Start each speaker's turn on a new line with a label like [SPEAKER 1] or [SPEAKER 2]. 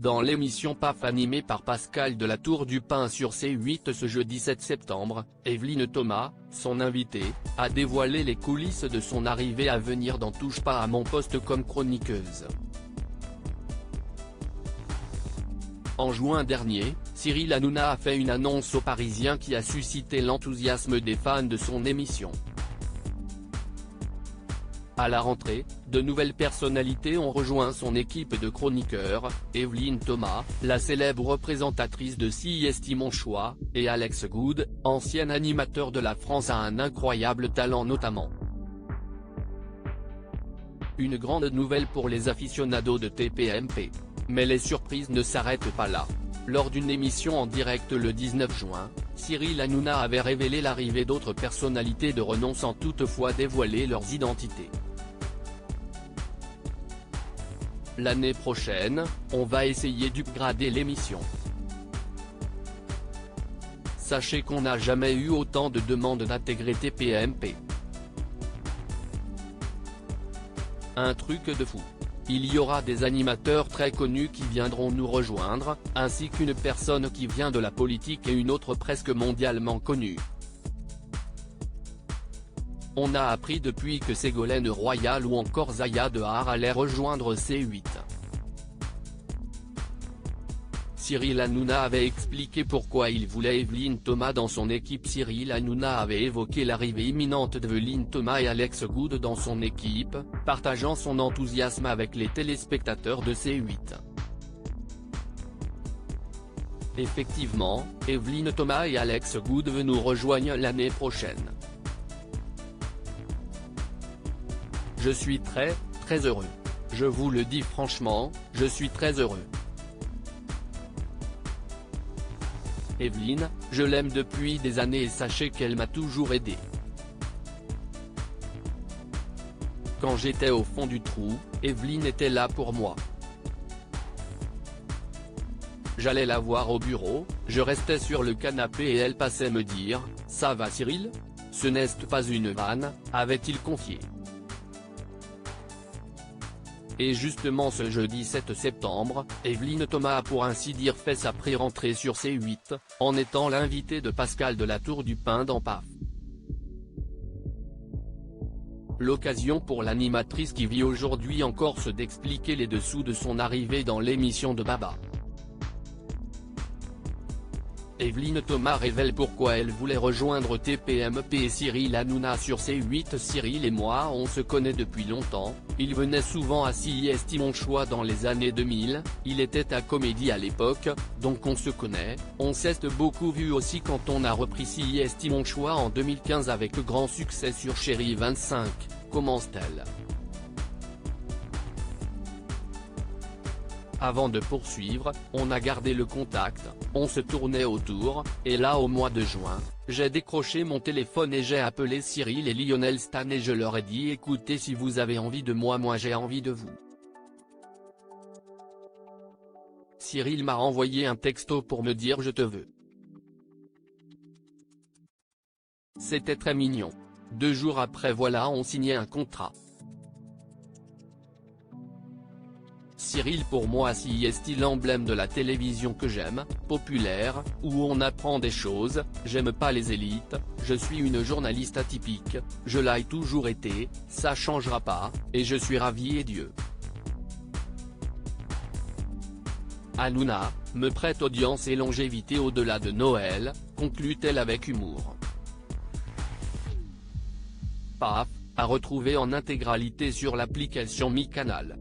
[SPEAKER 1] Dans l'émission PAF animée par Pascal de la Tour du Pin sur C8 ce jeudi 7 septembre, Evelyne Thomas, son invitée, a dévoilé les coulisses de son arrivée à venir dans Touche pas à mon poste comme chroniqueuse. En juin dernier, Cyril Hanouna a fait une annonce aux Parisiens qui a suscité l'enthousiasme des fans de son émission. À la rentrée, de nouvelles personnalités ont rejoint son équipe de chroniqueurs, Evelyne Thomas, la célèbre présentatrice de Si est mon choix, et Alex Good, ancien animateur de La France a un incroyable talent notamment. Une grande nouvelle pour les aficionados de TPMP. Mais les surprises ne s'arrêtent pas là. Lors d'une émission en direct le 19 juin, Cyril Hanouna avait révélé l'arrivée d'autres personnalités de renom sans toutefois dévoiler leurs identités. L'année prochaine, on va essayer d'upgrader l'émission. Sachez qu'on n'a jamais eu autant de demandes d'intégrer TPMP. Un truc de fou. Il y aura des animateurs très connus qui viendront nous rejoindre, ainsi qu'une personne qui vient de la politique et une autre presque mondialement connue. On a appris depuis que Ségolène Royal ou encore Zaya Dehar allaient rejoindre C8. Cyril Hanouna avait expliqué pourquoi il voulait Evelyne Thomas dans son équipe. Cyril Hanouna avait évoqué l'arrivée imminente d'Evelyne Thomas et Alex Good dans son équipe, partageant son enthousiasme avec les téléspectateurs de C8. Effectivement, Evelyne Thomas et Alex Good nous rejoignent l'année prochaine. Je suis très heureux. Je vous le dis franchement, je suis très heureux. Evelyne, je l'aime depuis des années et sachez qu'elle m'a toujours aidé. Quand j'étais au fond du trou, Evelyne était là pour moi. J'allais la voir au bureau, je restais sur le canapé et elle passait me dire « Ça va Cyril ? Ce n'est pas une vanne », avait-il confié. Et justement ce jeudi 7 septembre, Evelyne Thomas a pour ainsi dire fait sa pré-rentrée sur C8, en étant l'invitée de Pascal de la Tour du Pin dans PAF. L'occasion pour l'animatrice qui vit aujourd'hui en Corse d'expliquer les dessous de son arrivée dans l'émission de Baba. Evelyne Thomas révèle pourquoi elle voulait rejoindre TPMP et Cyril Hanouna sur C8. Cyril et moi on se connaît depuis longtemps, il venait souvent à Si est mon choix dans les années 2000, il était à Comédie à l'époque, donc on se connaît, on s'est beaucoup vu aussi quand on a repris Si est mon choix en 2015 avec grand succès sur Chérie 25, commence-t-elle. Avant de poursuivre, on a gardé le contact, on se tournait autour, et là au mois de juin, j'ai décroché mon téléphone et j'ai appelé Cyril et Lionel Stan et je leur ai dit écoutez si vous avez envie de moi j'ai envie de vous. Cyril m'a envoyé un texto pour me dire je te veux. C'était très mignon. 2 jours après voilà on signait un contrat. Cyril pour moi Si est l'emblème de la télévision que j'aime, populaire, où on apprend des choses, j'aime pas les élites, je suis une journaliste atypique, je l'ai toujours été, ça changera pas, et je suis ravi et Dieu. Hanouna, me prête audience et longévité au-delà de Noël, conclut-elle avec humour. PAF, à retrouver en intégralité sur l'application Mi Canal.